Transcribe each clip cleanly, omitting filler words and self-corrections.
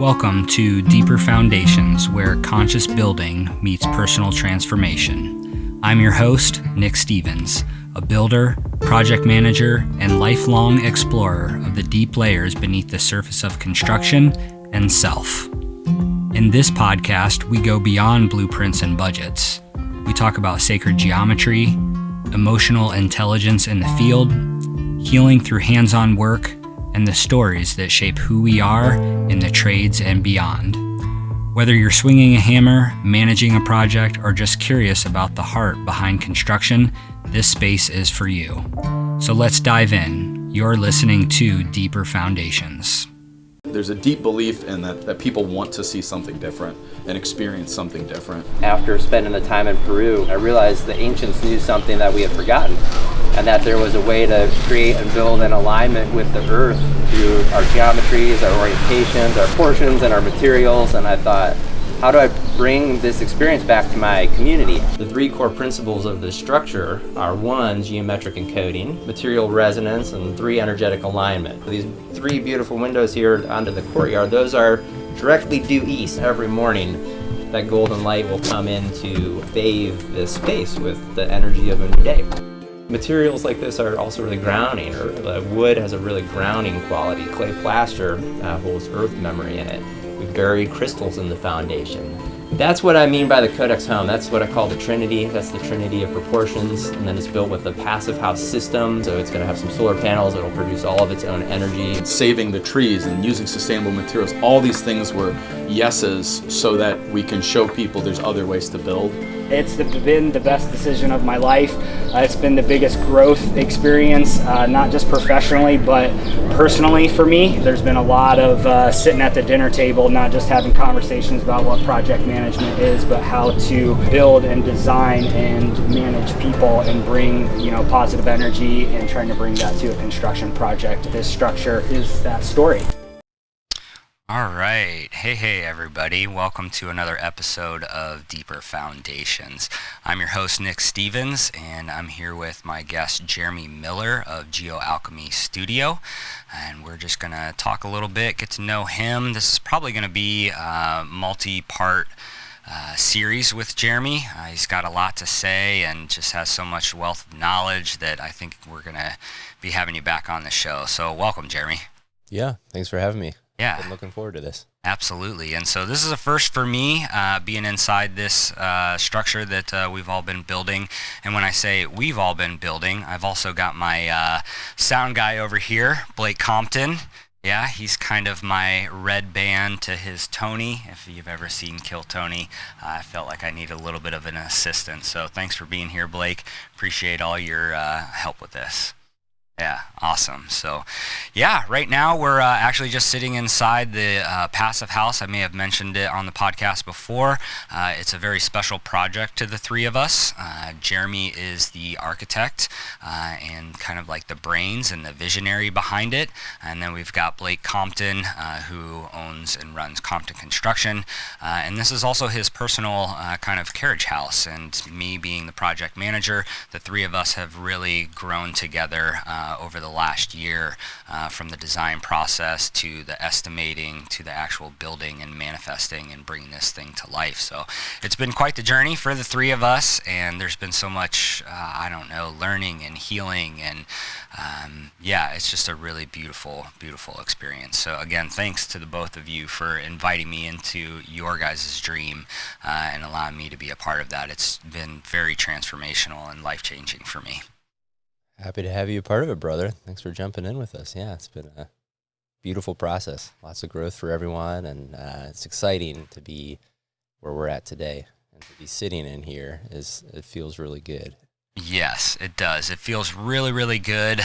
Welcome to Deeper Foundations, where conscious building meets personal transformation. I'm your host, Nick Stevens, a builder, project manager, and lifelong explorer of the deep layers beneath the surface of construction and self. In this podcast, we go beyond blueprints and budgets. We talk about sacred geometry, emotional intelligence in the field, healing through hands-on work, and the stories that shape who we are in the trades and beyond. Whether you're swinging a hammer, managing a project, or just curious about the heart behind construction, this space is for you. So let's dive in. You're listening to Deeper Foundations. There's a deep belief in that people want to see something different and experience something different. After spending the time in Peru, I realized the ancients knew something that we had forgotten, and that there was a way to create and build in alignment with the earth through our geometries, our orientations, our portions, and our materials. And I thought, how do I bring this experience back to my community? The three core principles of this structure are: one, geometric encoding, material resonance, and three, energetic alignment. These three beautiful windows here onto the courtyard, those are directly due east. Every morning, that golden light will come in to bathe this space with the energy of a new day. Materials like this are also really grounding, or the wood has a really grounding quality. Clay plaster holds earth memory in it. We've buried crystals in the foundation. That's what I mean by the Codex Home. That's what I call the Trinity. That's the Trinity of proportions. And then it's built with a passive house system. So it's going to have some solar panels. It'll produce all of its own energy. Saving the trees and using sustainable materials. All these things were yeses so that we can show people there's other ways to build. It's been the best decision of my life. It's been the biggest growth experience, not just professionally, but personally for me. There's been a lot of sitting at the dinner table, not just having conversations about what project management is, but how to build and design and manage people and bring, positive energy, and trying to bring that to a construction project. This structure is that story. All right. Hey, everybody. Welcome to another episode of Deeper Foundations. I'm your host, Nick Stevens, and I'm here with my guest, Jeremy Miller of GeoAlchemist Studio. And we're just going to talk a little bit, get to know him. This is probably going to be a multi-part series with Jeremy. He's got a lot to say and just has so much wealth of knowledge that I think we're going to be having you back on the show. So welcome, Jeremy. Yeah, thanks for having me. Yeah. I'm looking forward to this. Absolutely. And so this is a first for me, being inside this structure that we've all been building. And when I say we've all been building, I've also got my sound guy over here, Blake Compton. Yeah, he's kind of my red band to his Tony. If you've ever seen Kill Tony, I felt like I need a little bit of an assistant. So thanks for being here, Blake. Appreciate all your help with this. Yeah, awesome. So, yeah, right now we're actually just sitting inside the passive house. I may have mentioned it on the podcast before. It's a very special project to the three of us. Jeremy is the architect and kind of like the brains and the visionary behind it. And then we've got Blake Compton, who owns and runs Compton Construction. And this is also his personal kind of carriage house. And me being the project manager, the three of us have really grown together over the last year, from the design process to the estimating to the actual building and manifesting and bringing this thing to life. So it's been quite the journey for the three of us, and there's been so much, learning and healing, and it's just a really beautiful experience. So again, thanks to the both of you for inviting me into your guys' dream and allowing me to be a part of that. It's been very transformational and life-changing for me. Happy to have you a part of it, brother. Thanks for jumping in with us. Yeah, it's been a beautiful process. Lots of growth for everyone, and it's exciting to be where we're at today. And to be sitting in here, it feels really good. Yes, it does. It feels really, really good.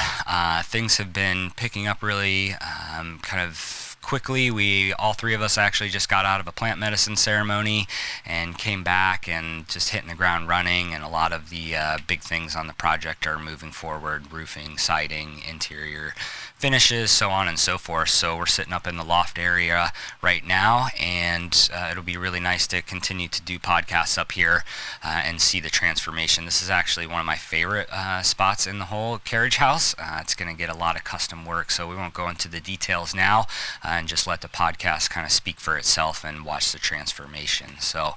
Things have been picking up really kind of quickly. All three of us actually just got out of a plant medicine ceremony and came back and just hitting the ground running, and a lot of the big things on the project are moving forward: roofing, siding, interior finishes, so on and so forth. So we're sitting up in the loft area right now, and it'll be really nice to continue to do podcasts up here and see the transformation. This is actually one of my favorite spots in the whole carriage house. It's going to get a lot of custom work, so we won't go into the details now and just let the podcast kind of speak for itself and watch the transformation. So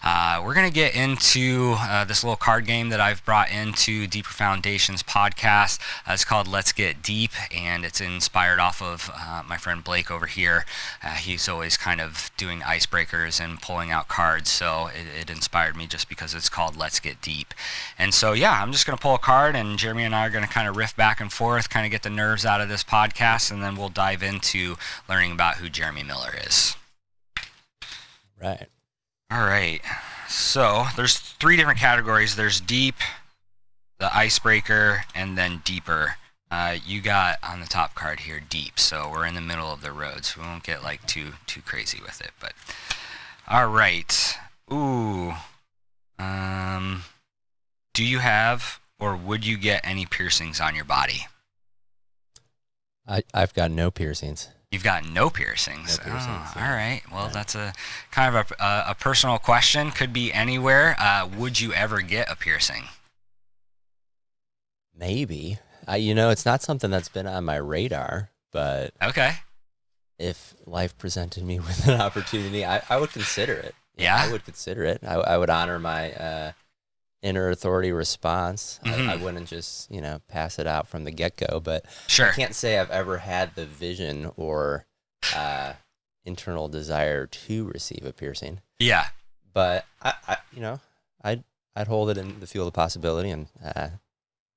we're going to get into this little card game that I've brought into Deeper Foundations podcast. It's called Let's Get Deep, and it's inspired off of my friend Blake over here. He's always kind of doing icebreakers and pulling out cards, so it inspired me just because it's called Let's Get Deep. And so yeah, I'm just going to pull a card, and Jeremy and I are going to kind of riff back and forth, kind of get the nerves out of this podcast, and then we'll dive into learning about who Jeremy Miller is. Right. All right. So there's 3 different categories. There's deep, the icebreaker, and then deeper. You got on the top card here deep, so we're in the middle of the road, so we won't get like too crazy with it. But all right. Ooh. Do you have or would you get any piercings on your body? I've got no piercings. You've got no piercings. No piercings, Oh, yeah. all right. Well, Yeah. that's a kind of a personal question. Could be anywhere. Would you ever get a piercing? Maybe. It's not something that's been on my radar, but Okay. if life presented me with an opportunity, I would consider it. Yeah? I would consider it. I would honor my inner authority response. Mhm. I wouldn't just, pass it out from the get-go, but Sure. I can't say I've ever had the vision or internal desire to receive a piercing. Yeah. But I'd hold it in the field of possibility and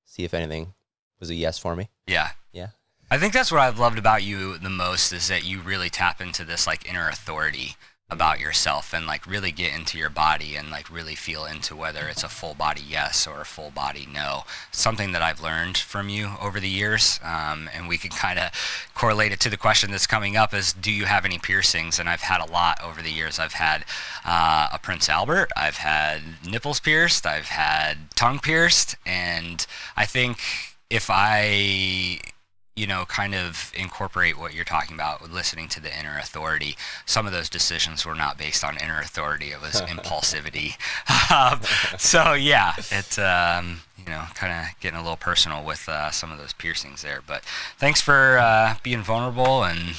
see if anything was a yes for me. Yeah. Yeah. I think that's what I've loved about you the most is that you really tap into this like inner authority about yourself and like really get into your body and like really feel into whether it's a full body yes or a full body no. Something that I've learned from you over the years, and we can kind of correlate it to the question that's coming up is, do you have any piercings? And I've had a lot over the years. I've had a Prince Albert, I've had nipples pierced, I've had tongue pierced, and I think if I kind of incorporate what you're talking about with listening to the inner authority. Some of those decisions were not based on inner authority. It was impulsivity. So yeah, it's, kind of getting a little personal with some of those piercings there. But thanks for being vulnerable and,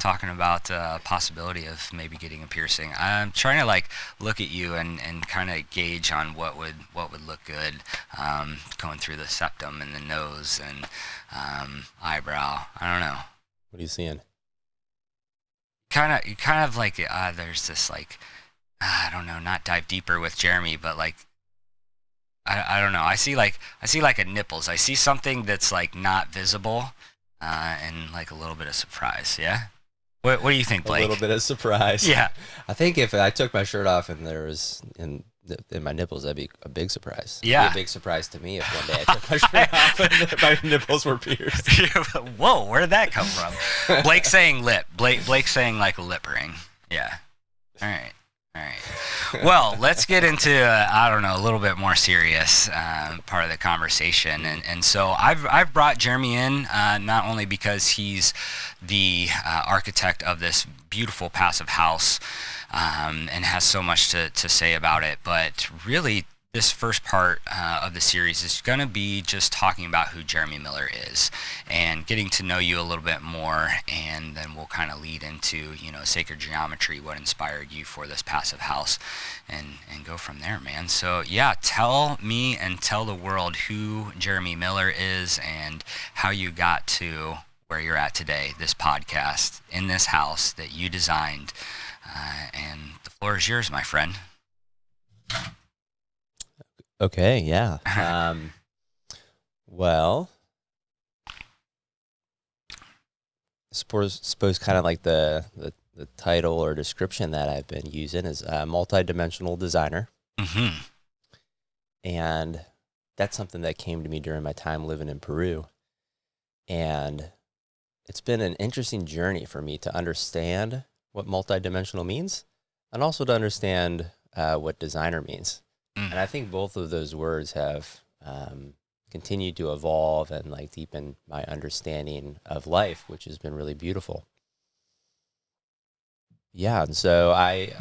talking about possibility of maybe getting a piercing. I'm trying to like look at you and kind of gauge on what would look good going through the septum and the nose and eyebrow. I don't know. What are you seeing? Kind of like there's this like I don't know, not dive deeper with Jeremy, but like I don't know. I see like a nipples. I see something that's like not visible, and like a little bit of surprise. Yeah. What do you think, Blake? A little bit of surprise. Yeah. I think if I took my shirt off and there was in my nipples, that'd be a big surprise. Yeah. It'd be a big surprise to me if one day I took my shirt off and my nipples were pierced. Whoa, where did that come from? Blake saying lip. Blake saying like a lip ring. Yeah. All right. Well, let's get into a little bit more serious part of the conversation, and so I've brought Jeremy in not only because he's the architect of this beautiful passive house and has so much to say about it, but really this first part of the series is going to be just talking about who Jeremy Miller is and getting to know you a little bit more, and then we'll kind of lead into, sacred geometry, what inspired you for this passive house, and go from there, man. So yeah, tell me and tell the world who Jeremy Miller is and how you got to where you're at today, this podcast, in this house that you designed, and the floor is yours, my friend. Okay, yeah. Well, suppose kind of like the title or description that I've been using is a multi-dimensional designer. Mm-hmm. And that's something that came to me during my time living in Peru. And it's been an interesting journey for me to understand what multi-dimensional means and also to understand what designer means. And I think both of those words have continued to evolve and like deepen my understanding of life, which has been really beautiful. Yeah, and so I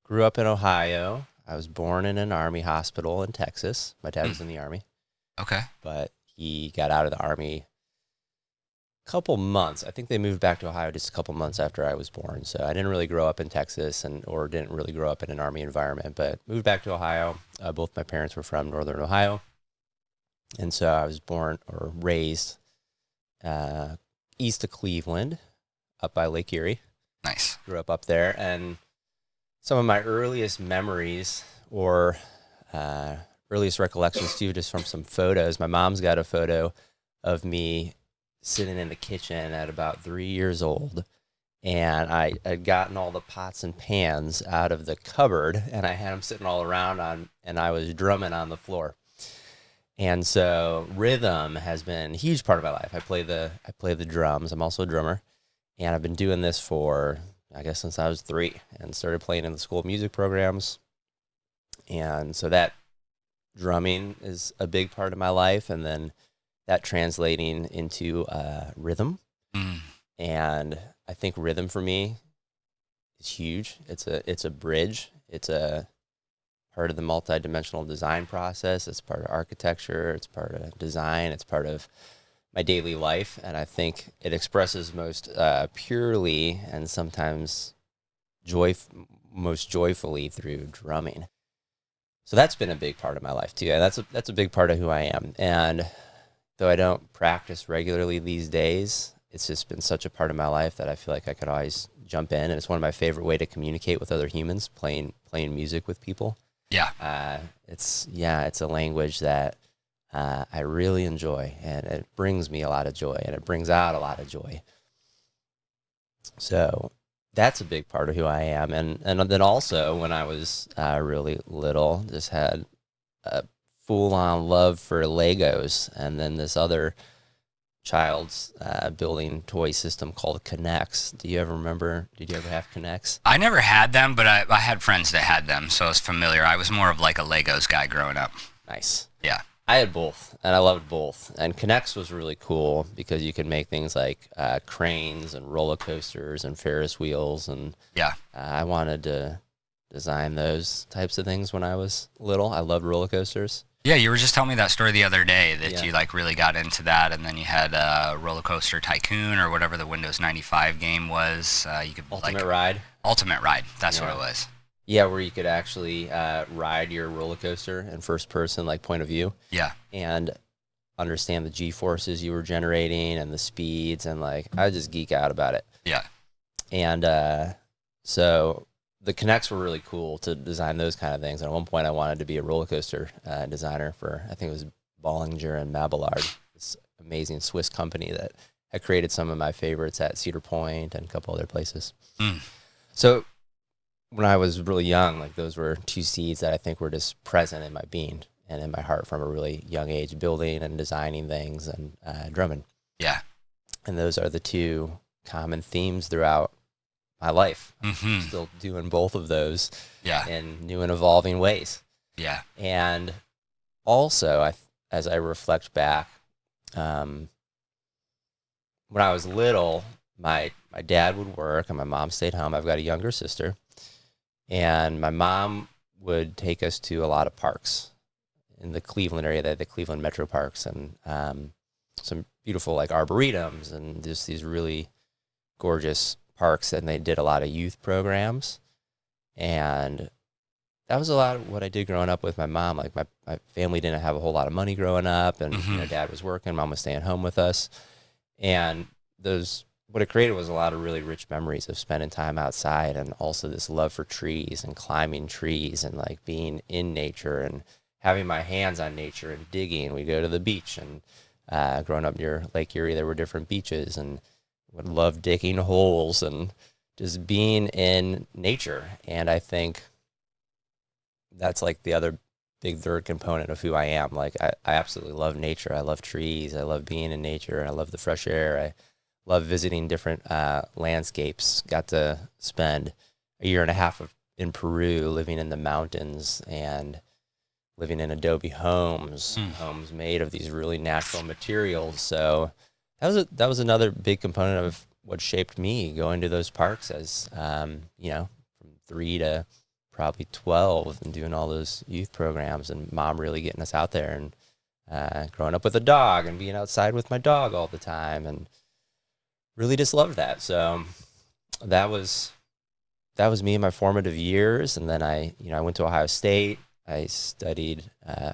grew up in Ohio. I was born in an Army hospital in Texas. My dad was in the Army, Okay. but he got out of the Army a couple months. I think they moved back to Ohio just a couple months after I was born. So I didn't really grow up in Texas or didn't really grow up in an Army environment, but moved back to Ohio. Both my parents were from Northern Ohio. And so I was born or raised east of Cleveland, up by Lake Erie. Nice. Grew up there, and some of my earliest memories or earliest recollections too, just from some photos. My mom's got a photo of me sitting in the kitchen at about 3 years old, and I had gotten all the pots and pans out of the cupboard, and I had them sitting all around and I was drumming on the floor. And so rhythm has been a huge part of my life. I play the drums. I'm also a drummer. And I've been doing this for, I guess, since I was 3, and started playing in the school music programs. And so that drumming is a big part of my life, and then that translating into rhythm. And I think rhythm for me is huge. It's a bridge. It's a part of the multidimensional design process. It's part of architecture. It's part of design. It's part of my daily life, and I think it expresses most purely and sometimes most joyfully through drumming. So that's been a big part of my life too, and that's a big part of who I am. And though I don't practice regularly these days, it's just been such a part of my life that I feel like I could always jump in, and it's one of my favorite way to communicate with other humans, playing music with people. Yeah. It's a language that I really enjoy, and it brings me a lot of joy, and it brings out a lot of joy. So that's a big part of who I am. And then also when I was really little, just had a full-on love for Legos, and then this other child's building toy system called Connects. Did you ever have Connects? I never had them, but I had friends that had them, so I was familiar. I was more of like a Legos guy growing up. Nice. Yeah. I had both, and I loved both. And Connects was really cool because you could make things like cranes and roller coasters and Ferris wheels. And Yeah. I wanted to design those types of things when I was little. I loved roller coasters. Yeah, you were just telling me that story the other day that Yeah. you like really got into that, and then you had Roller Coaster Tycoon or whatever the Windows 95 game was. You could Ultimate Ride. Ultimate Ride. That's Yeah. what it was. Yeah, where you could actually ride your roller coaster in first person, like point of view. Yeah. And understand the G-forces you were generating and the speeds, and like I just geek out about it. Yeah. And so the Connects were really cool to design those kind of things. And at one point I wanted to be a roller coaster designer for, I think it was Bollinger and Mabillard, this amazing Swiss company that had created some of my favorites at Cedar Point and a couple other places. So when I was really young, like those were two seeds that I think were just present in my being and in my heart from a really young age, building and designing things and drumming. Yeah. And those are the two common themes throughout my life. Mm-hmm. Still doing both of those Yeah. in new and evolving ways. Yeah. And also, as I reflect back, when I was little, my dad would work and my mom stayed home. I've got a younger sister. And my mom would take us to a lot of parks in the Cleveland area, the Cleveland Metro Parks, and some beautiful like arboretums and just these really gorgeous parks. And they did a lot of youth programs. And that was a lot of what I did growing up with my mom. Like my family didn't have a whole lot of money growing up, and Mm-hmm. Dad was working, Mom was staying home with us. And what it created was a lot of really rich memories of spending time outside, and also this love for trees and climbing trees and like being in nature and having my hands on nature and digging. We go to the beach, and growing up near Lake Erie, there were different beaches, and would love digging holes and just being in nature. And I think that's like the other big third component of who I am. Like I absolutely love nature. I love trees. I love being in nature. I love the fresh air. I love visiting different landscapes. Got to spend a year and a half in Peru living in the mountains and living in Adobe homes, homes made of these really natural materials. So that was another big component of what shaped me going to those parks as, you know, from 3 to probably 12 and doing all those youth programs, and mom really getting us out there, and growing up with a dog and being outside with my dog all the time, and really just loved that. So that was me in my formative years. And then I went to Ohio State. I studied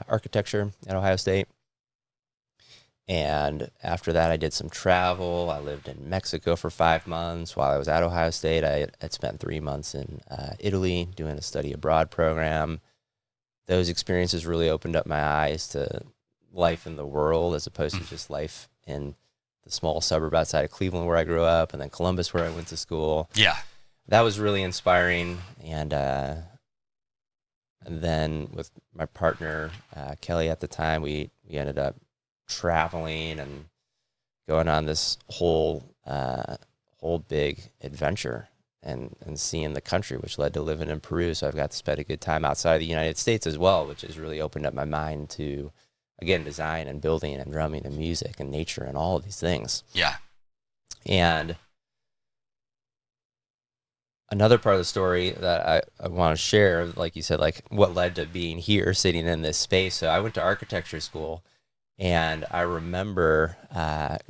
architecture at Ohio State. And after that, I did some travel. I lived in Mexico for 5 months. While I was at Ohio State, I had spent 3 months in Italy doing a study abroad program. Those experiences really opened up my eyes to life in the world, as opposed to just life in the small suburb outside of Cleveland where I grew up, and then Columbus where I went to school. Yeah. That was really inspiring. And then with my partner, Kelly at the time, we ended up traveling and going on this whole big adventure and seeing the country, which led to living in Peru. So I've got to spend a good time outside of the United States as well, which has really opened up my mind to, again, design and building and drumming and music and nature and all of these things. Yeah. And another part of the story that I want to share, like you said, like what led to being here, sitting in this space. So I went to architecture school, and I remember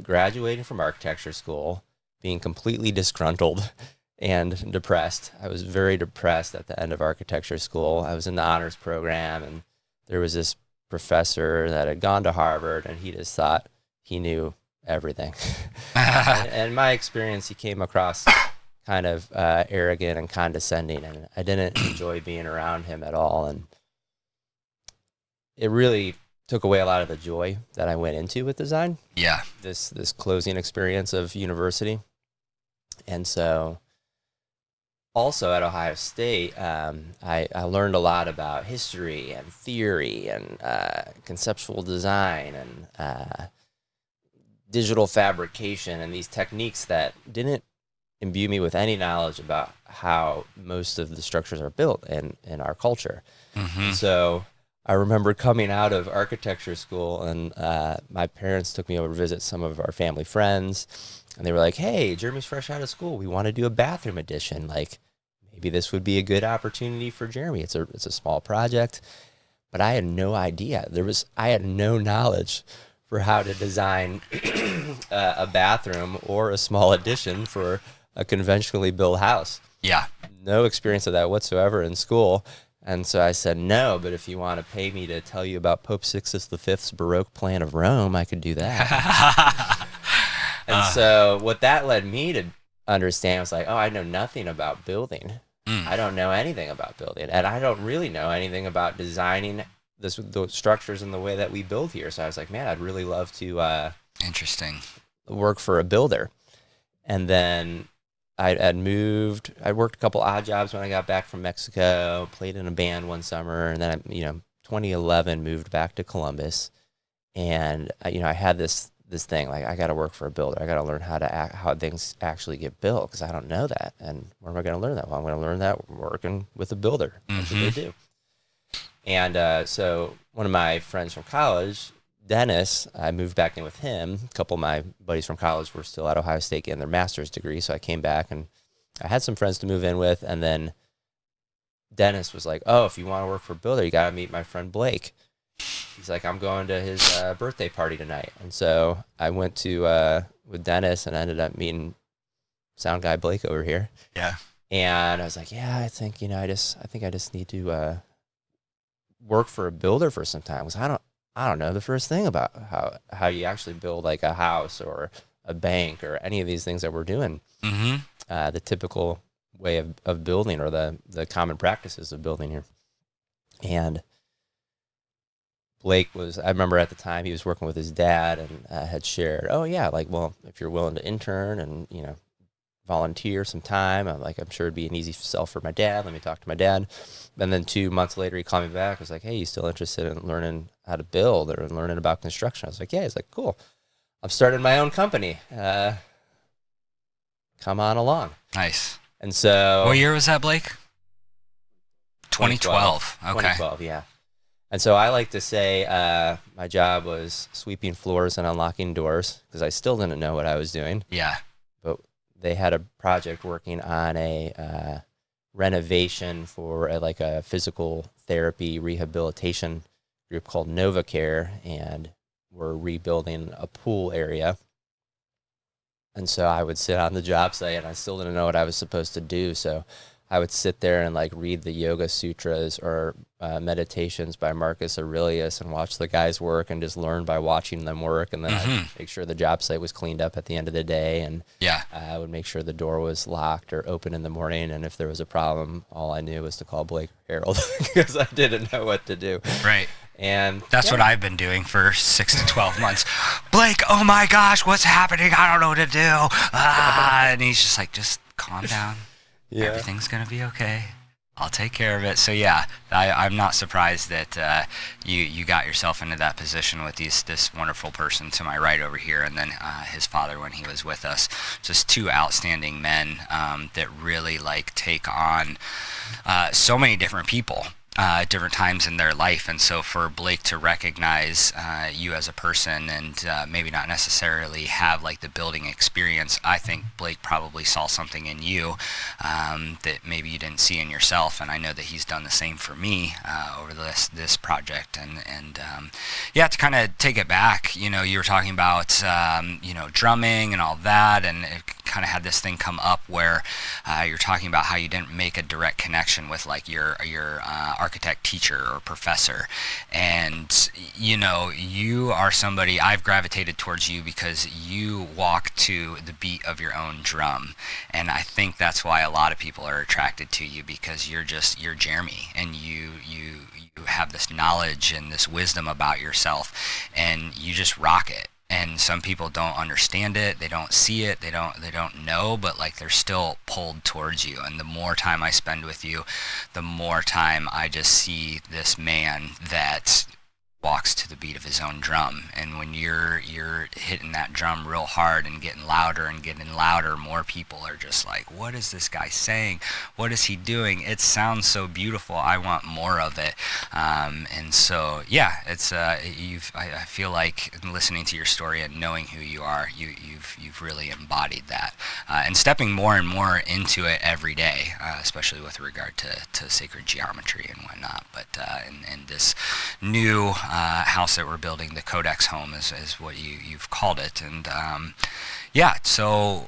graduating from architecture school, being completely disgruntled and depressed. I was very depressed at the end of architecture school. I was in the honors program, and there was this professor that had gone to Harvard, and he just thought he knew everything. And my experience, he came across kind of arrogant and condescending, and I didn't enjoy being around him at all. And it really took away a lot of the joy that I went into with design. Yeah. This closing experience of university. And so also at Ohio State, I learned a lot about history and theory and conceptual design and digital fabrication, and these techniques that didn't imbue me with any knowledge about how most of the structures are built in our culture. Mm-hmm. So I remember coming out of architecture school, and my parents took me over to visit some of our family friends, and they were like, "Hey, Jeremy's fresh out of school. We want to do a bathroom addition. Like, maybe this would be a good opportunity for Jeremy. It's a small project." But I had no idea. I had no knowledge for how to design a bathroom or a small addition for a conventionally built house. Yeah. No experience of that whatsoever in school. And so I said, no, but if you want to pay me to tell you about Pope Sixtus V's Baroque plan of Rome, I could do that. And so what that led me to understand was like, oh, I know nothing about building. I don't know anything about building. And I don't really know anything about designing the structures in the way that we build here. So I was like, man, I'd really love to Interesting. work for a builder. And then I worked a couple odd jobs when I got back from Mexico, played in a band one summer, and then 2011 moved back to Columbus, and I had this thing like, I got to work for a builder. I got to learn how things actually get built, because I don't know that. And where am I going to learn that? Well, I'm going to learn that working with a builder. That's what they do. And so one of my friends from college, Dennis, I moved back in with him. A couple of my buddies from college were still at Ohio State getting their master's degree, so I came back, and I had some friends to move in with. And then Dennis was like, oh, if you want to work for a builder, you got to meet my friend Blake. He's like, I'm going to his birthday party tonight. And so I went to with Dennis and ended up meeting sound guy Blake over here. Yeah. And I was like, yeah, I think I just need to work for a builder for some time, because I don't know the first thing about how you actually build like a house or a bank or any of these things that we're doing. Mm-hmm. The typical way of building, or the common practices of building here. And Blake I remember at the time he was working with his dad, and had shared, oh yeah, like, well, if you're willing to intern and, volunteer some time, I'm sure it'd be an easy sell for my dad. Let me talk to my dad. And then 2 months later, he called me back. I was like, hey, you still interested in learning how to build or learning about construction? I was like, yeah. He's like, cool. I'm starting my own company. Come on along. Nice. And so... What year was that, Blake? 2012. Okay. 2012, yeah. And so I like to say my job was sweeping floors and unlocking doors because I still didn't know what I was doing. Yeah. But they had a project working on a renovation for like a physical therapy rehabilitation group called NovaCare, and we're rebuilding a pool area. And so I would sit on the job site and I still didn't know what I was supposed to do. So I would sit there and like read the Yoga Sutras or meditations by Marcus Aurelius and watch the guys work and just learn by watching them work. And then I'd make sure the job site was cleaned up at the end of the day. And Yeah. I would make sure the door was locked or open in the morning. And if there was a problem, all I knew was to call Blake or Harold because I didn't know what to do. Right. And That's what I've been doing for 6 to 12 months. Blake, oh my gosh, what's happening? I don't know what to do. And he's just like, just calm down. Yeah. Everything's going to be okay. I'll take care of it. So yeah, I'm not surprised that you got yourself into that position with this wonderful person to my right over here, and then his father when he was with us. Just two outstanding men that really like take on so many different people. Different times in their life, and so for Blake to recognize you as a person and maybe not necessarily have like the building experience, I think Blake probably saw something in you that maybe you didn't see in yourself, and I know that he's done the same for me over this project. And yeah, to kind of take it back, you were talking about drumming and all that, and it kind of had this thing come up where you're talking about how you didn't make a direct connection with like your architect teacher or professor, and you are somebody I've gravitated towards you because you walk to the beat of your own drum, and I think that's why a lot of people are attracted to you, because you're Jeremy, and you have this knowledge and this wisdom about yourself, and you just rock it. And some people don't understand it, they don't see it, they don't know, but like they're still pulled towards you. And the more time I spend with you, the more time I just see this man that walks to the beat of his own drum. And when you're hitting that drum real hard and getting louder, more people are just like, what is this guy saying? What is he doing? It sounds so beautiful. I want more of it. And so yeah, it's I feel like listening to your story and knowing who you are, you've really embodied that, and stepping more and more into it every day, especially with regard to sacred geometry and whatnot. But in this new house that we're building, the Codex Home is what you've called it. And yeah, so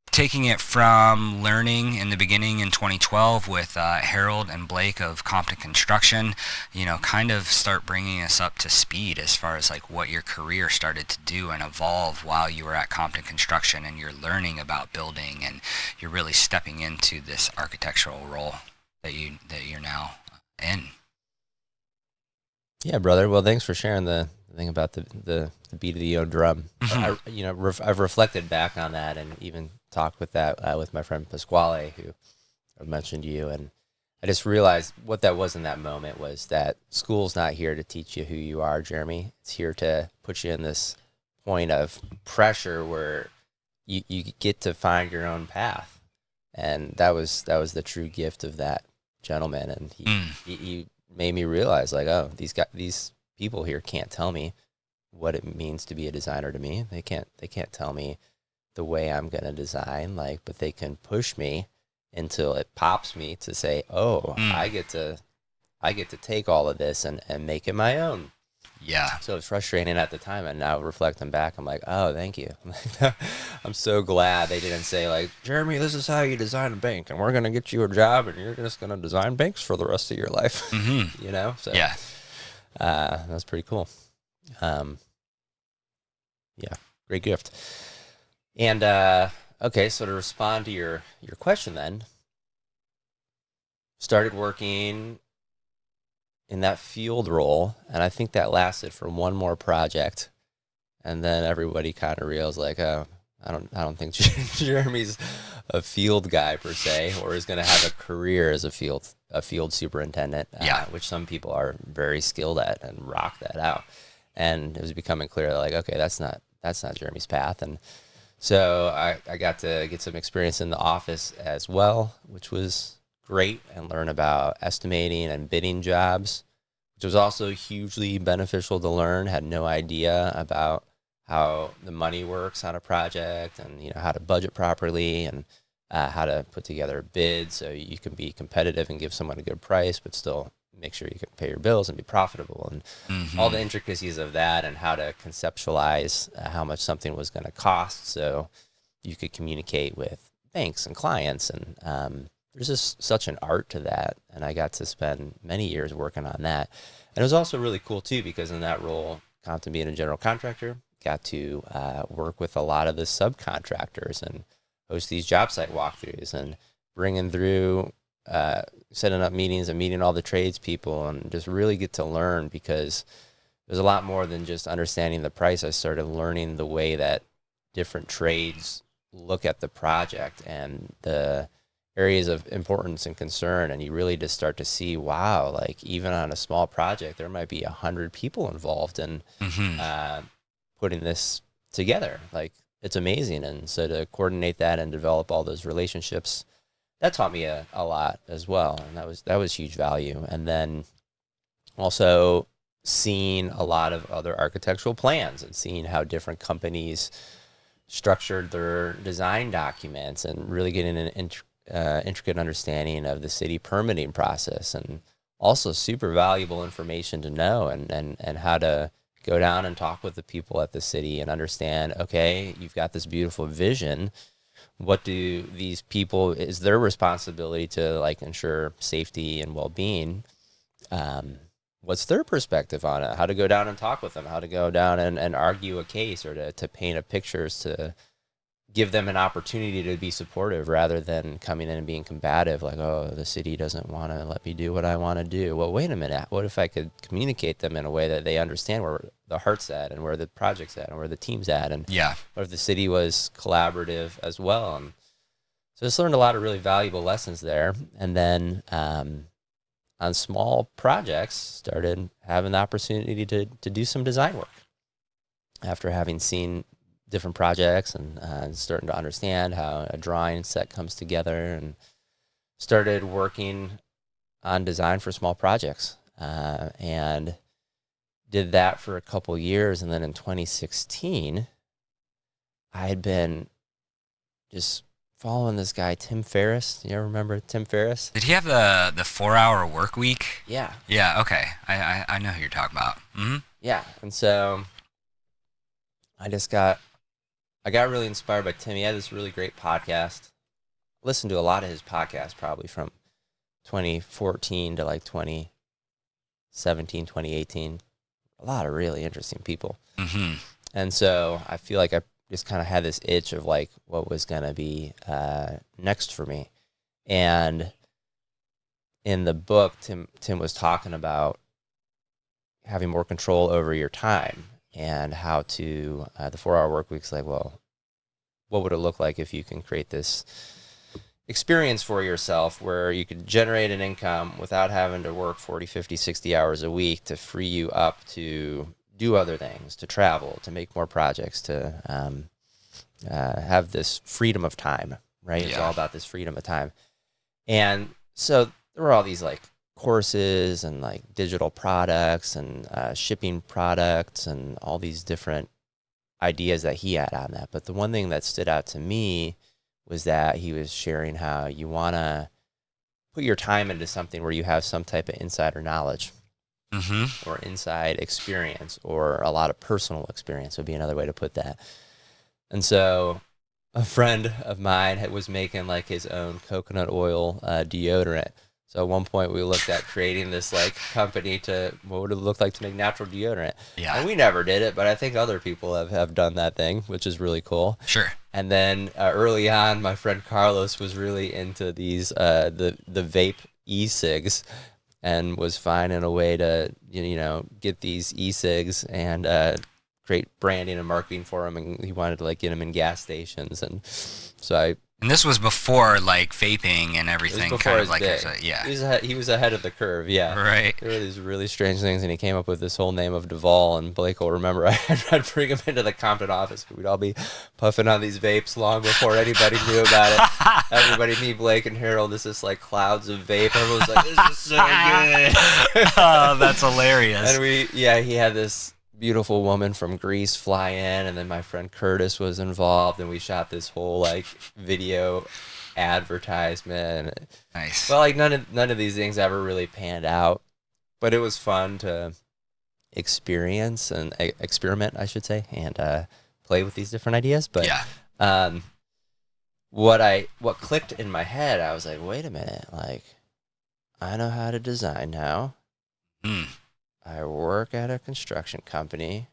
taking it from learning in the beginning in 2012 with Harold and Blake of Compton Construction, kind of start bringing us up to speed as far as like what your career started to do and evolve while you were at Compton Construction, and you're learning about building, and you're really stepping into this architectural role that you're now in. Yeah, brother. Well, thanks for sharing the thing about the beat of the own drum. I've reflected back on that and even talked with that with my friend Pasquale, who I mentioned to you, and I just realized what that was in that moment was that school's not here to teach you who you are, Jeremy. It's here to put you in this point of pressure where you get to find your own path, and that was the true gift of that gentleman, and he made me realize, like, oh, these people here can't tell me what it means to be a designer to me. They can't tell me the way I'm gonna design, like, but they can push me until it pops me to say, oh, I get to take all of this and make it my own. Yeah. So it's frustrating at the time, and now reflecting back, I'm like, oh, thank you. I'm so glad they didn't say, like, Jeremy, this is how you design a bank, and we're going to get you a job, and you're just going to design banks for the rest of your life. So yeah, that's pretty cool. Yeah, great gift. And okay, so to respond to your question, then started working in that field role, and I think that lasted for one more project, and then everybody kind of realized, like, oh, I don't think Jeremy's a field guy per se, or is going to have a career as a field superintendent, which some people are very skilled at and rock that out. And it was becoming clear that, like, okay, that's not Jeremy's path. And so I got to get some experience in the office as well, which was great, and learn about estimating and bidding jobs, which was also hugely beneficial to learn. Had no idea about how the money works on a project, and how to budget properly, and how to put together a bid so you can be competitive and give someone a good price, but still make sure you can pay your bills and be profitable, and all the intricacies of that, and how to conceptualize how much something was going to cost so you could communicate with banks and clients. And there's just such an art to that, and I got to spend many years working on that. And it was also really cool too, because in that role, Compton being a general contractor, got to work with a lot of the subcontractors and host these job site walkthroughs and bringing through setting up meetings and meeting all the tradespeople, and just really get to learn, because there's a lot more than just understanding the price. I started learning the way that different trades look at the project and the areas of importance and concern, and you really just start to see, wow, like even on a small project, there might be 100 people involved in putting this together. Like, it's amazing. And so to coordinate that and develop all those relationships, that taught me a lot as well, and that was huge value. And then also seeing a lot of other architectural plans and seeing how different companies structured their design documents, and really getting an intricate understanding of the city permitting process, and also super valuable information to know, and how to go down and talk with the people at the city and understand, okay, you've got this beautiful vision. What do these people, is their responsibility to like ensure safety and well-being? What's their perspective on it? How to go down and talk with them, how to go down and argue a case, or to paint a pictures, to give them an opportunity to be supportive rather than coming in and being combative, like, oh, the city doesn't want to let me do what I want to do. Well, wait a minute. What if I could communicate them in a way that they understand where the heart's at, and where the project's at, and where the team's at? And what if the city was collaborative as well? And so I just learned a lot of really valuable lessons there. And then on small projects, started having the opportunity to do some design work after having seen different projects, and starting to understand how a drawing set comes together, and started working on design for small projects, and did that for a couple years. And then in 2016, I had been just following this guy, Tim Ferriss. You ever remember Tim Ferriss? Did he have the 4-hour work week? Yeah. Yeah, okay. I know who you're talking about. Mm-hmm. Yeah, and so I got really inspired by Tim. He had this really great podcast. Listened to a lot of his podcasts, probably from 2014 to like 2017, 2018. A lot of really interesting people. Mm-hmm. And so I feel like I just kind of had this itch of like what was going to be next for me. And in the book, Tim was talking about having more control over your time, and how to, the 4-hour work week's like, well, what would it look like if you can create this experience for yourself where you could generate an income without having to work 40, 50, 60 hours a week, to free you up to do other things, to travel, to make more projects, to have this freedom of time, right? Yeah. It's all about this freedom of time. And so there were all these like courses and like digital products and shipping products and all these different ideas that he had on that. But the one thing that stood out to me was that he was sharing how you want to put your time into something where you have some type of insider knowledge, or inside experience, or a lot of personal experience would be another way to put that. And so a friend of mine was making like his own coconut oil deodorant. So at one point we looked at creating this like company to, what would it look like to make natural deodorant? Yeah. And we never did it, but I think other people have done that thing, which is really cool. Sure. And then early on, my friend Carlos was really into these, the vape e-cigs, and was finding a way to, get these e-cigs and create branding and marketing for them. And he wanted to like get them in gas stations. And so I And this was before like vaping and It was everything, before kind of his like day. yeah. He was ahead of the curve, yeah. Right. There were these really strange things, and he came up with this whole name of Duvall, and Blake will remember I'd bring him into the Compton office. We'd all be puffing on these vapes long before anybody knew about it. Everybody, me, Blake, and Harold, this is like clouds of vape. Everyone's like, this is so good. Oh, that's hilarious. And he had this beautiful woman from Greece fly in, and then my friend Curtis was involved, and we shot this whole like video advertisement. Nice. Well, like none of these things ever really panned out, but it was fun to experience and experiment, I should say, and play with these different ideas. But yeah. What clicked in my head, I was like, wait a minute, like I know how to design now. I work at a construction company.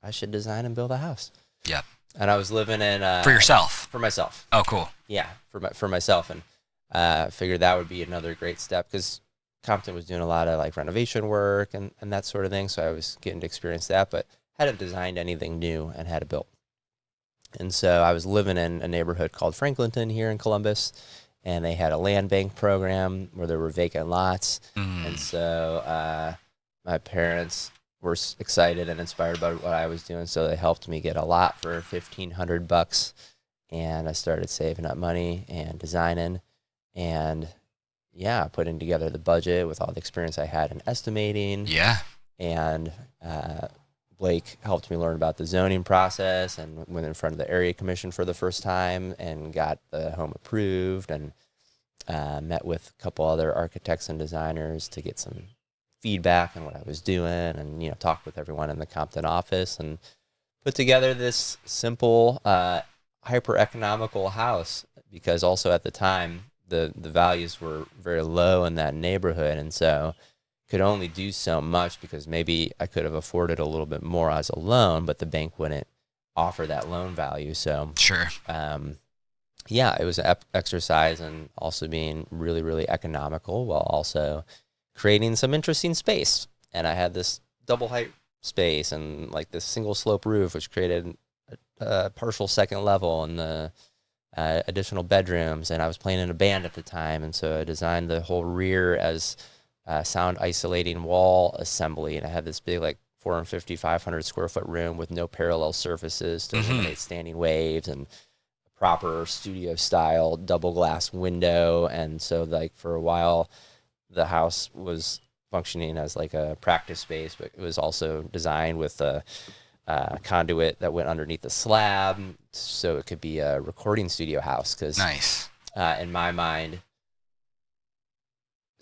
I should design and build a house. Yep. And I was living in For yourself? For myself. Oh, cool. Yeah, for myself, and figured that would be another great step because Compton was doing a lot of like renovation work and that sort of thing. So I was getting to experience that, but hadn't designed anything new and had it built. And so I was living in a neighborhood called Franklinton here in Columbus, and they had a land bank program where there were vacant lots. And so my parents were excited and inspired by what I was doing, so they helped me get a lot for $1,500, and I started saving up money and designing, and putting together the budget with all the experience I had in estimating. Yeah. And Blake helped me learn about the zoning process, and went in front of the area commission for the first time and got the home approved, and met with a couple other architects and designers to get some feedback on what I was doing, and talked with everyone in the Compton office and put together this simple hyper economical house, because also at the time the values were very low in that neighborhood, and so could only do so much because maybe I could have afforded a little bit more as a loan, but the bank wouldn't offer that loan value. So sure. It was an exercise in also being really, really economical while also creating some interesting space. And I had this double height space and like this single slope roof, which created a partial second level and the additional bedrooms. And I was playing in a band at the time, and so I designed the whole rear as sound isolating wall assembly. And I had this big like 450, 500 square foot room with no parallel surfaces to eliminate standing waves, and proper studio style double glass window. And so like for a while the house was functioning as like a practice space, but it was also designed with a conduit that went underneath the slab, so it could be a recording studio house. Because nice. In my mind,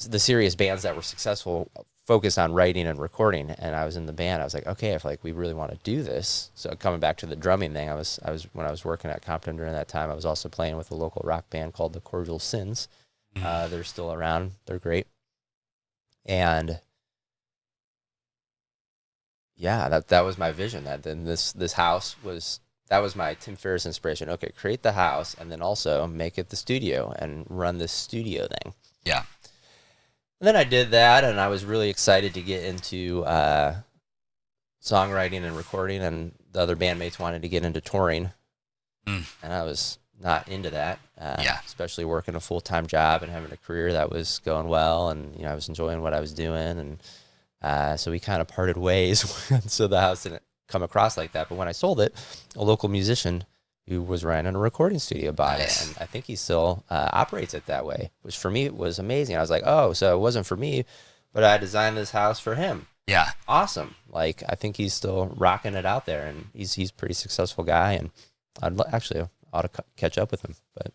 the serious bands that were successful focused on writing and recording, and I was in the band. I was like, okay, if like we really want to do this. So coming back to the drumming thing, I was when I was working at Compton during that time, I was also playing with a local rock band called the Cordial Sins. They're still around. They're great. And that was my vision. That then this house was my Tim Ferriss inspiration. Okay, create the house and then also make it the studio and run this studio thing. Yeah. And then I did that, and I was really excited to get into songwriting and recording, and the other bandmates wanted to get into touring, and I was not into that. Especially working a full-time job and having a career that was going well, and I was enjoying what I was doing, and so we kind of parted ways. So the house didn't come across like that. But when I sold it, a local musician who was running a recording studio bought it, and I think he still operates it that way, which for me was amazing. I was like, oh, so it wasn't for me, but I designed this house for him. Yeah. Awesome. Like, I think he's still rocking it out there, and he's a pretty successful guy, and I'd actually ought to catch up with him. But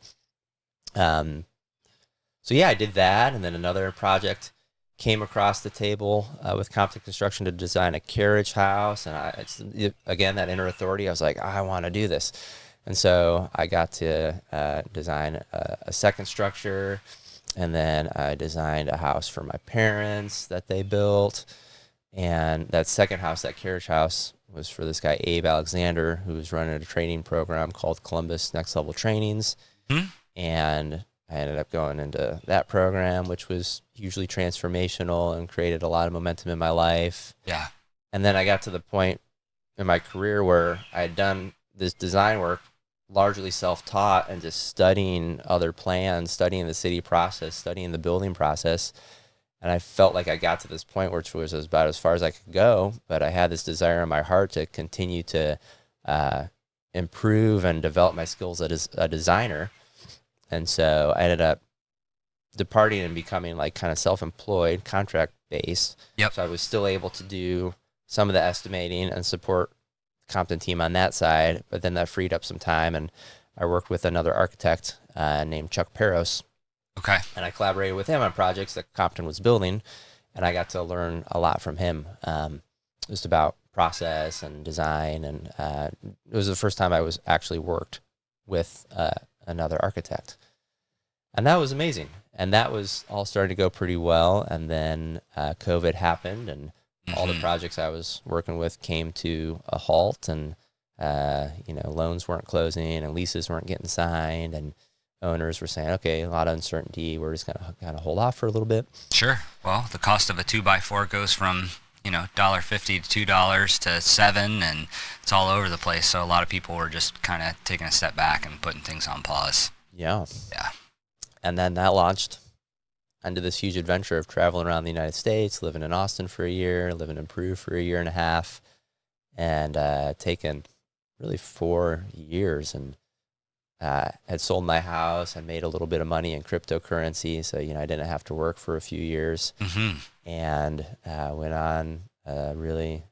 so I did that, and then another project came across the table with Compton Construction to design a carriage house, and it's again that inner authority. I was like, I want to do this. And so I got to design a second structure, and then I designed a house for my parents that they built. And that second house, that carriage house, was for this guy, Abe Alexander, who was running a training program called Columbus Next Level Trainings. And I ended up going into that program, which was hugely transformational and created a lot of momentum in my life. Yeah. And then I got to the point in my career where I had done this design work largely self-taught and just studying other plans, studying the city process, studying the building process. And I felt like I got to this point which was about as far as I could go, but I had this desire in my heart to continue to improve and develop my skills as a designer. And so I ended up departing and becoming like kind of self-employed, contract-based. Yep. So I was still able to do some of the estimating and support the Compton team on that side, but then that freed up some time, and I worked with another architect named Chuck Peros. Okay. And I collaborated with him on projects that Compton was building, and I got to learn a lot from him, just about process and design, and it was the first time I was actually worked with another architect. And that was amazing. And that was all starting to go pretty well. And then COVID happened, and all the projects I was working with came to a halt, and loans weren't closing and leases weren't getting signed, and owners were saying, okay, a lot of uncertainty. We're just going to kind of hold off for a little bit. Sure. Well, the cost of a 2x4 goes from, $1.50 to $2 to $7, and it's all over the place. So a lot of people were just kind of taking a step back and putting things on pause. Yeah. Yeah. And then that launched into this huge adventure of traveling around the United States, living in Austin for a year, living in Peru for a year and a half, and taken really 4 years, and had sold my house and made a little bit of money in cryptocurrency. So, I didn't have to work for a few years, and went on a really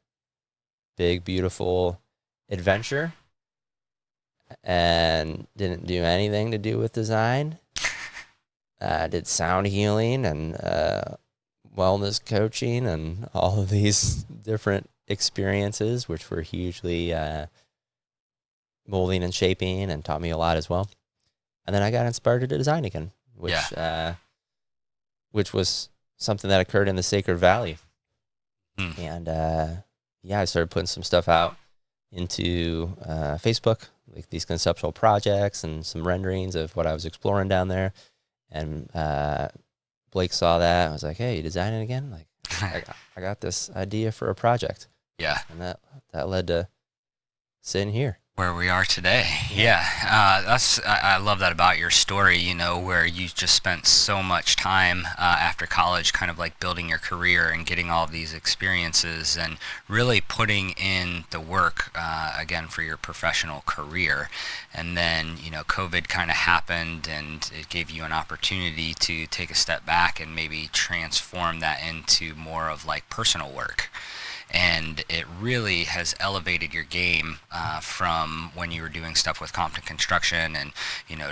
big, beautiful adventure, and didn't do anything to do with design. Did sound healing and wellness coaching and all of these different experiences, which were hugely molding and shaping and taught me a lot as well. And then I got inspired to design again, which was something that occurred in the Sacred Valley. And I started putting some stuff out into Facebook, like these conceptual projects and some renderings of what I was exploring down there. And Blake saw that and was like, hey, you designing again? Like, I got this idea for a project. Yeah. And that led to sitting here. Where we are today. Yeah. I love that about your story, where you just spent so much time after college kind of like building your career and getting all of these experiences and really putting in the work, again, for your professional career. And then, COVID kind of happened, and it gave you an opportunity to take a step back and maybe transform that into more of like personal work. And it really has elevated your game from when you were doing stuff with Compton Construction and,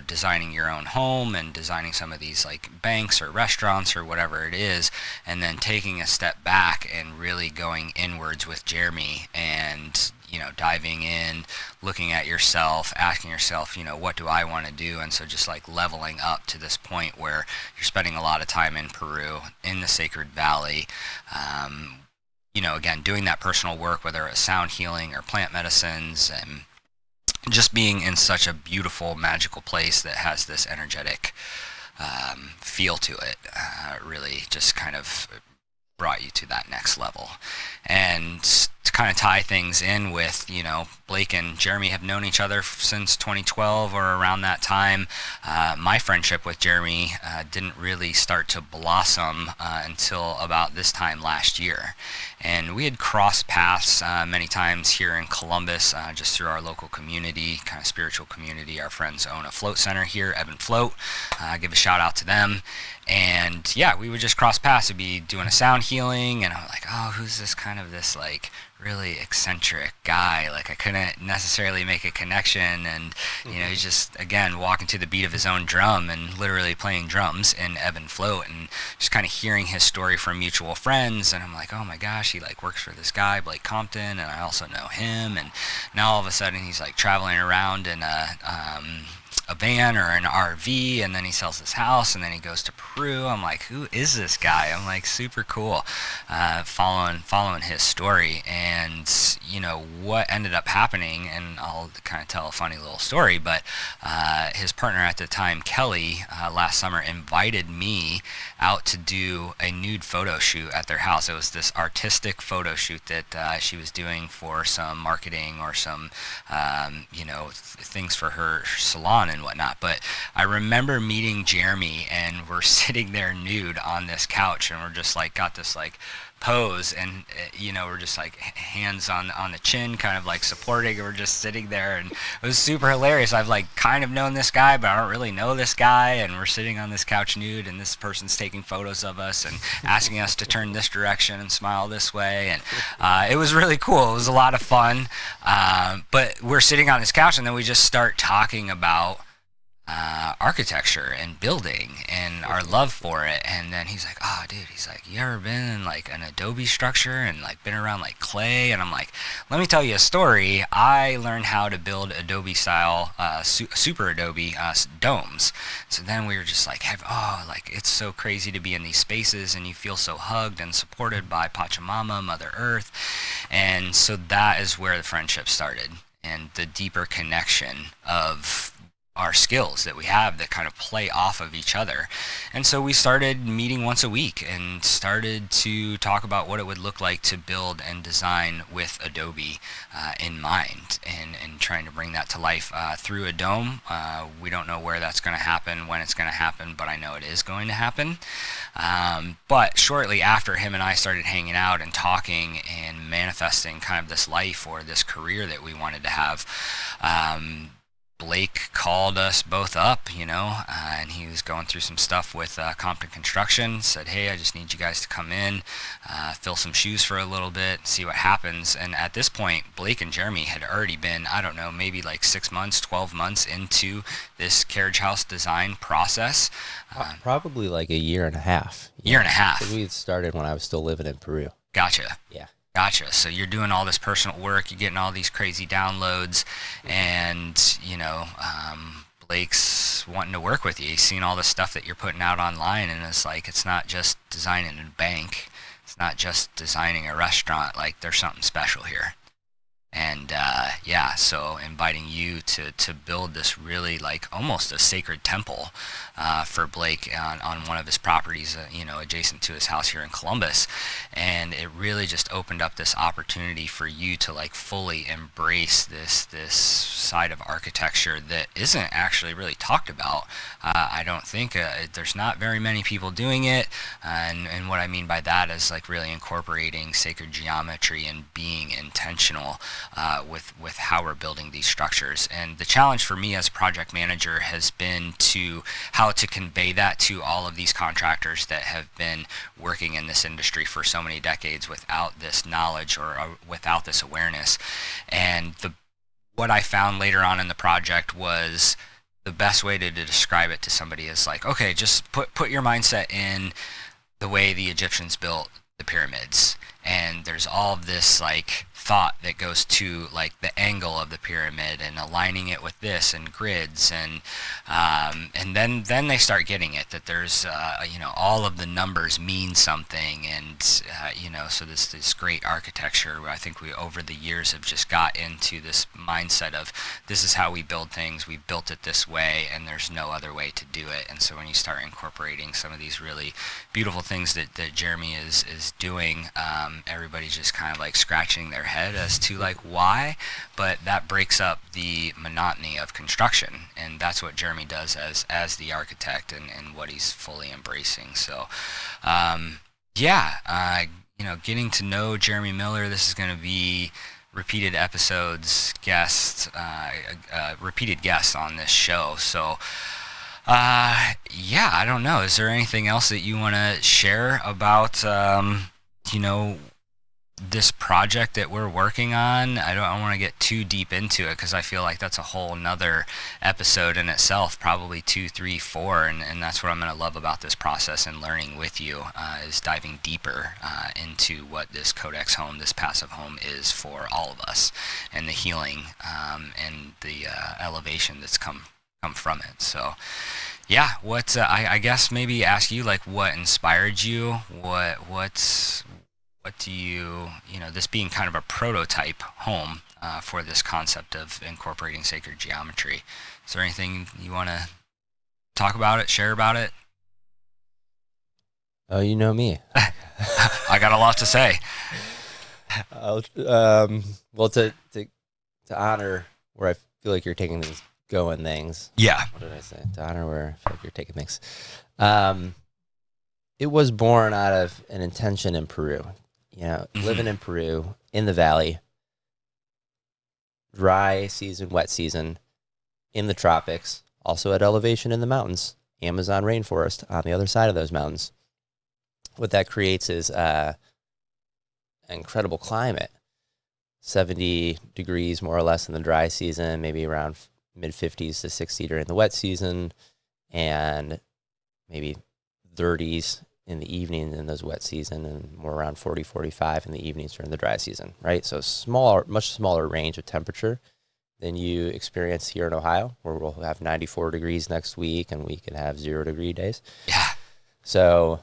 designing your own home and designing some of these like banks or restaurants or whatever it is, and then taking a step back and really going inwards with Jeremy and, diving in, looking at yourself, asking yourself, what do I want to do? And so just like leveling up to this point where you're spending a lot of time in Peru, in the Sacred Valley, again, doing that personal work, whether it's sound healing or plant medicines, and just being in such a beautiful, magical place that has this energetic feel to it, really just kind of brought you to that next level. And to kind of tie things in with, Blake and Jeremy have known each other since 2012 or around that time. My friendship with Jeremy didn't really start to blossom until about this time last year. And we had crossed paths many times here in Columbus, just through our local community, kind of spiritual community. Our friends own a float center here, Ebb and Float. Give a shout out to them. And yeah, we would just cross paths. We'd be doing a sound healing, and I'm like, oh, who's this kind of this like really eccentric guy? Like I couldn't necessarily make a connection, and he's just, again, walking to the beat of his own drum and literally playing drums in Ebb and Float, and just kind of hearing his story from mutual friends. And I'm like, oh my gosh, he like works for this guy Blake Compton, and I also know him. And now all of a sudden he's like traveling around in a van or an RV, and then he sells his house, and then he goes to Peru. I'm like, who is this guy? I'm like, super cool, following his story. And what ended up happening, and I'll kind of tell a funny little story, but his partner at the time, Kelly, last summer invited me out to do a nude photo shoot at their house. It was this artistic photo shoot that she was doing for some marketing or some, things for her salon and whatnot. But I remember meeting Jeremy, and we're sitting there nude on this couch, and we're just like got this like pose, and we're just like hands on the chin, kind of like supporting, and we're just sitting there, and it was super hilarious. I've like kind of known this guy, but I don't really know this guy, and we're sitting on this couch nude, and this person's taking photos of us and asking us to turn this direction and smile this way, and it was really cool. It was a lot of fun, but we're sitting on this couch, and then we just start talking about architecture and building and our love for it. And then he's like, oh dude, he's like, you ever been in like an Adobe structure and like been around like clay? And I'm like, let me tell you a story. I learned how to build Adobe style super Adobe domes. So then we were just like, like it's so crazy to be in these spaces, and you feel so hugged and supported by Pachamama, Mother Earth. And so that is where the friendship started, and the deeper connection of our skills that we have that kind of play off of each other. And so we started meeting once a week and started to talk about what it would look like to build and design with Adobe in mind, and trying to bring that to life through a dome. We don't know where that's going to happen, when it's going to happen, but I know it is going to happen. But shortly after, him and I started hanging out and talking and manifesting kind of this life or this career that we wanted to have. Blake called us both up, and he was going through some stuff with Compton Construction. Said, hey, I just need you guys to come in, fill some shoes for a little bit, see what happens. And at this point, Blake and Jeremy had already been, I don't know, maybe like 6 months, 12 months into this carriage house design process. Probably like a year and a half. Year and a half. We had started when I was still living in Peru. Gotcha. Yeah. Gotcha. So you're doing all this personal work, you're getting all these crazy downloads, and Blake's wanting to work with you. He's seen all the stuff that you're putting out online, and it's like, it's not just designing a bank, it's not just designing a restaurant. Like, there's something special here. And so inviting you to build this really like almost a sacred temple for Blake on one of his properties, adjacent to his house here in Columbus. And it really just opened up this opportunity for you to like fully embrace this side of architecture that isn't actually really talked about. I don't think there's not very many people doing it. And what I mean by that is like really incorporating sacred geometry and being intentional with how we're building these structures. And the challenge for me as project manager has been to how to convey that to all of these contractors that have been working in this industry for so many decades without this knowledge or without this awareness. And what I found later on in the project was the best way to describe it to somebody is like, okay, just put your mindset in the way the Egyptians built the pyramids. And there's all of this like thought that goes to like the angle of the pyramid and aligning it with this and grids, and then they start getting it that there's all of the numbers mean something, and so this great architecture. I think we over the years have just got into this mindset of this is how we build things, we built it this way, and there's no other way to do it. And so when you start incorporating some of these really beautiful things that Jeremy is doing, everybody's just kind of like scratching their head as to like why, but that breaks up the monotony of construction, and that's what Jeremy does as the architect, and what he's fully embracing. So getting to know Jeremy Miller, this is going to be repeated episodes, repeated guests on this show. So I don't know, is there anything else that you want to share about this project that we're working on? I don't want to get too deep into it because I feel like that's a whole nother episode in itself, probably 2, 3, 4, and that's what I'm going to love about this process and learning with you, is diving deeper into what this Codex Home, this passive home, is for all of us, and the healing and the elevation that's come from it. So I guess maybe ask you, like, what inspired you? What do you, this being kind of a prototype home for this concept of incorporating sacred geometry, Is there anything you want to talk about it, share about it? Oh, you know me. I got a lot to say. Well, to honor where I feel like you're taking these things. Yeah. What did I say? To honor where I feel like you're taking things. It was born out of an intention in Peru. You know, living in Peru, in the valley, dry season, wet season, in the tropics, also at elevation in the mountains, Amazon rainforest on the other side of those mountains. What that creates is an incredible climate. 70 degrees more or less in the dry season, maybe around mid 50s to 60 during the wet season, and maybe 30s in the evening in those wet season, and more around 40, 45 in the evenings during the dry season, right? So much smaller range of temperature than you experience here in Ohio, where we'll have 94 degrees next week and we can have 0 degree days. Yeah. So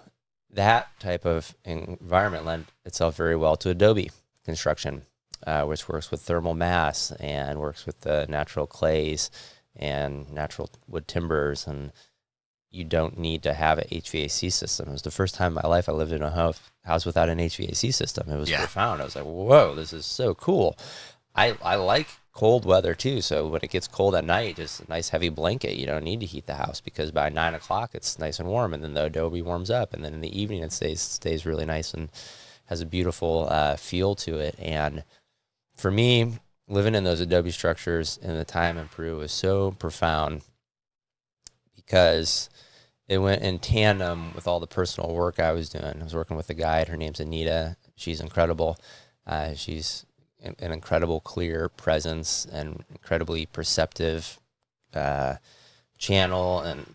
that type of environment lends itself very well to adobe construction, which works with thermal mass and works with the natural clays and natural wood timbers, and you don't need to have an HVAC system. It was the first time in my life I lived in a house without an HVAC system. It was profound. I was like, whoa, this is so cool. I like cold weather too, so when it gets cold at night, just a nice heavy blanket. You don't need to heat the house because by 9 o'clock it's nice and warm, and then the adobe warms up, and then in the evening it stays really nice and has a beautiful feel to it. And for me, living in those adobe structures in the time in Peru was so profound because it went in tandem with all the personal work I was doing. I was working with a guide. Her name's Anita. She's incredible. She's an incredible clear presence and incredibly perceptive channel, and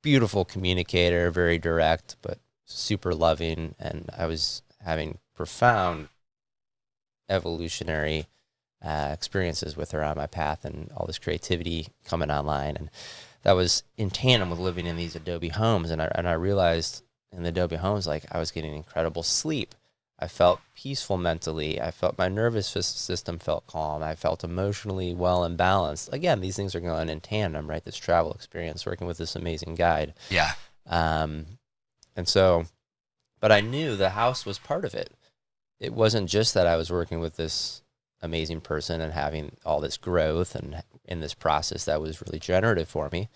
beautiful communicator, very direct, but super loving. And I was having profound evolutionary experiences with her on my path, and all this creativity coming online. And that was in tandem with living in these adobe homes. And I realized in the adobe homes, like, I was getting incredible sleep. I felt peaceful mentally. I felt my nervous system felt calm. I felt emotionally well and balanced. Again, these things are going in tandem, right? This travel experience, working with this amazing guide. Yeah. And so, but I knew the house was part of it. It wasn't just that I was working with this amazing person and having all this growth and in this process that was really generative for me.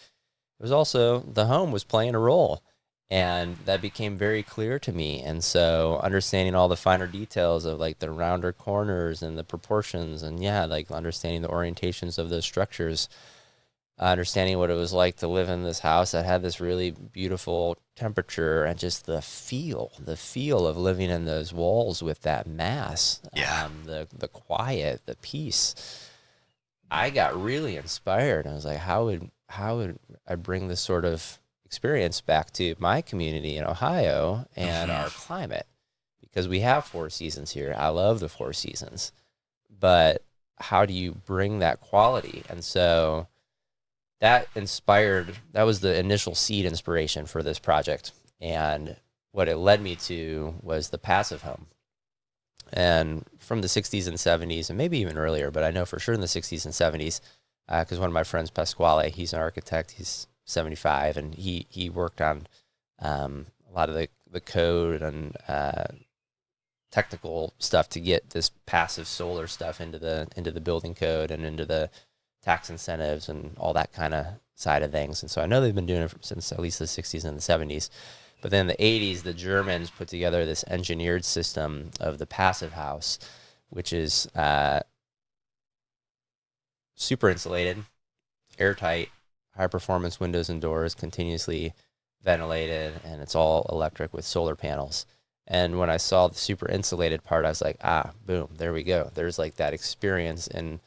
It was also the home was playing a role. And that became very clear to me. And so understanding all the finer details of like the rounder corners and the proportions, and like understanding the orientations of those structures, understanding what it was like to live in this house that had this really beautiful temperature, and just the feel of living in those walls with that mass, the quiet, the peace. I got really inspired. I was like, how would I bring this sort of experience back to my community in Ohio and our climate? Because we have 4 seasons here. I love the 4 seasons, but how do you bring that quality? And so that was the initial seed inspiration for this project. And what it led me to was the passive home. And from the 60s and 70s, and maybe even earlier, but I know for sure in the 60s and 70s, because one of my friends, Pasquale, he's an architect, he's 75, and he worked on a lot of the code and technical stuff to get this passive solar stuff into the building code and into the tax incentives and all that kind of side of things. And so I know they've been doing it since at least the 60s and the 70s. But then in the 80s, the Germans put together this engineered system of the passive house, which is super insulated, airtight, high performance windows and doors, continuously ventilated, and it's all electric with solar panels. And when I saw the super insulated part, I was like, boom, there we go. There's like that experience in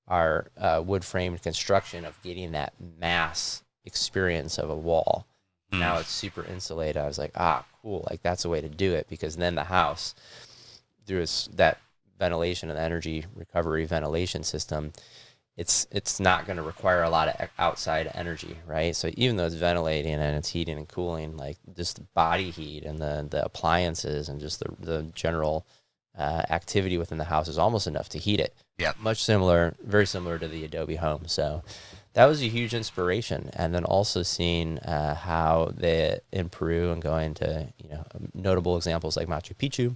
our wood framed construction of getting that mass experience of a wall. Now it's super insulated. I was like, cool. Like, that's a way to do it, because then the house, through that ventilation and energy recovery ventilation system, it's not going to require a lot of outside energy, right? So even though it's ventilating and it's heating and cooling, like just the body heat and the appliances and just the general activity within the house is almost enough to heat it. Yeah. Very similar to the Adobe home. So that was a huge inspiration. And then also seeing how they in Peru and going to, notable examples like Machu Picchu,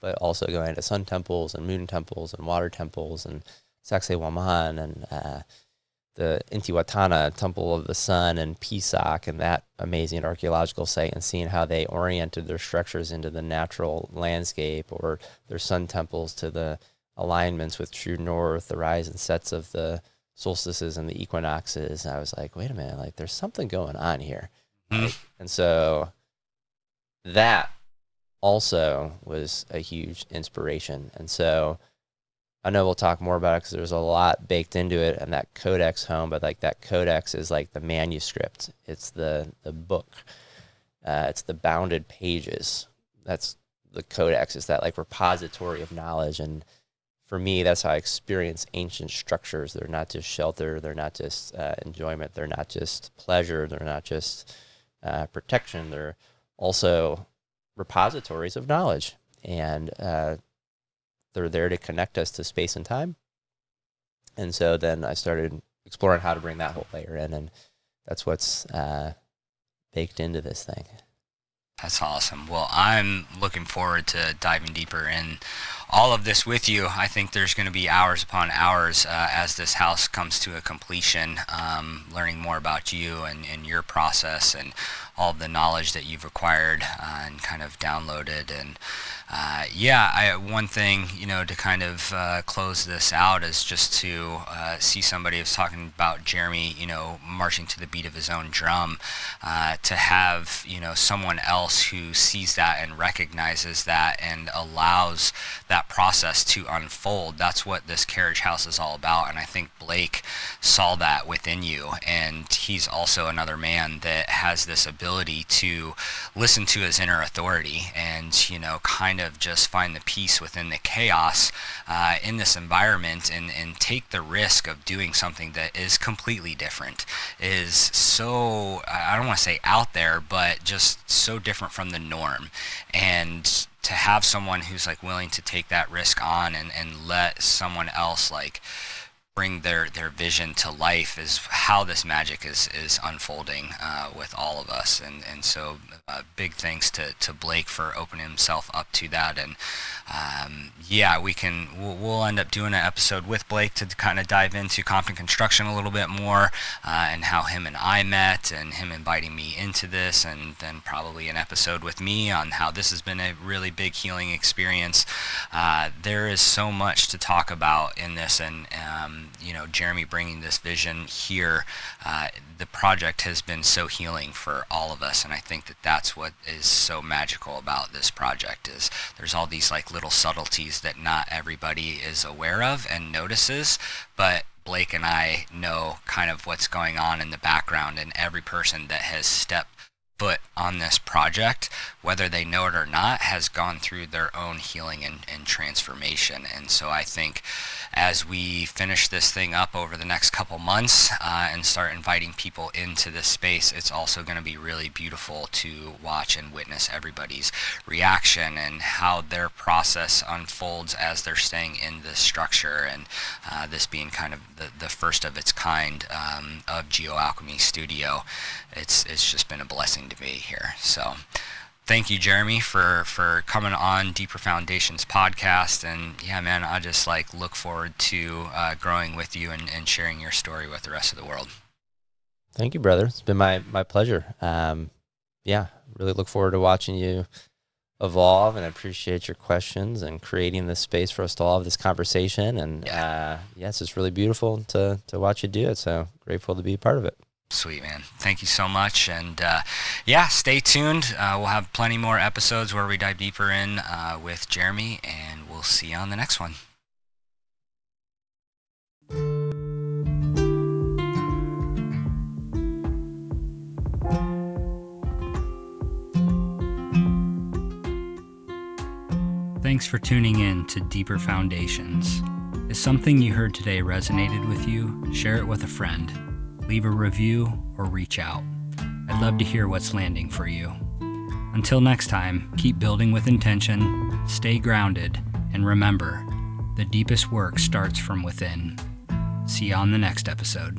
but also going to sun temples and moon temples and water temples and Sacsayhuaman and the Intihuatana Temple of the Sun and Pisac and that amazing archaeological site, and seeing how they oriented their structures into the natural landscape, or their sun temples to the alignments with true north, the rise and sets of the solstices and the equinoxes. And I was like, wait a minute, like there's something going on here. And so that also was a huge inspiration. And so I know we'll talk more about it because there's a lot baked into it, and that Codex Home, but like that Codex is like the manuscript. It's the book. It's the bounded pages. That's the Codex, is that like repository of knowledge. And for me, that's how I experience ancient structures. They're not just shelter. They're not just enjoyment. They're not just pleasure. They're not just protection. They're also repositories of knowledge. And they're there to connect us to space and time. And so then I started exploring how to bring that whole layer in, and that's what's baked into this thing. That's awesome. Well, I'm looking forward to diving deeper in all of this with you. I think there's going to be hours upon hours as this house comes to a completion, learning more about you and your process and all of the knowledge that you've acquired and kind of downloaded. And one thing, to kind of close this out is just to see somebody who's talking about Jeremy, marching to the beat of his own drum, to have, someone else who sees that and recognizes that and allows that process to unfold. That's what this carriage house is all about. And I think Blake saw that within you. And he's also another man that has this ability to listen to his inner authority and, kind of just find the peace within the chaos in this environment, and take the risk of doing something that is completely different, is so, I don't want to say out there, but just so different from the norm. And to have someone who's like willing to take that risk on and let someone else like bring their vision to life is how this magic is unfolding with all of us. And so big thanks to Blake for opening himself up to that. And we'll end up doing an episode with Blake to kind of dive into Compton Construction a little bit more, and how him and I met, and him inviting me into this, and then probably an episode with me on how this has been a really big healing experience. There is so much to talk about in this, and Jeremy bringing this vision here, the project has been so healing for all of us. And I think that that's what is so magical about this project, is there's all these like little subtleties that not everybody is aware of and notices, but Blake and I know kind of what's going on in the background, and every person that has stepped foot on this project, whether they know it or not, has gone through their own healing and transformation. And so I think as we finish this thing up over the next couple months and start inviting people into this space, it's also going to be really beautiful to watch and witness everybody's reaction and how their process unfolds as they're staying in this structure. And this being kind of the first of its kind of GeoAlchemy Studio, it's just been a blessing to be here. So thank you, Jeremy, for coming on Deeper Foundations podcast. And yeah, man, I just look forward to growing with you and sharing your story with the rest of the world. Thank you, brother. It's been my pleasure. Really look forward to watching you evolve, and I appreciate your questions and creating this space for us to all have this conversation. And it's just really beautiful to watch you do it. So grateful to be a part of it. Sweet, man. Thank you so much. And stay tuned. We'll have plenty more episodes where we dive deeper in with Jeremy, and we'll see you on the next one. Thanks for tuning in to Deeper Foundations. If something you heard today resonated with you, share it with a friend. Leave a review or reach out. I'd love to hear what's landing for you. Until next time, keep building with intention, stay grounded, and remember, the deepest work starts from within. See you on the next episode.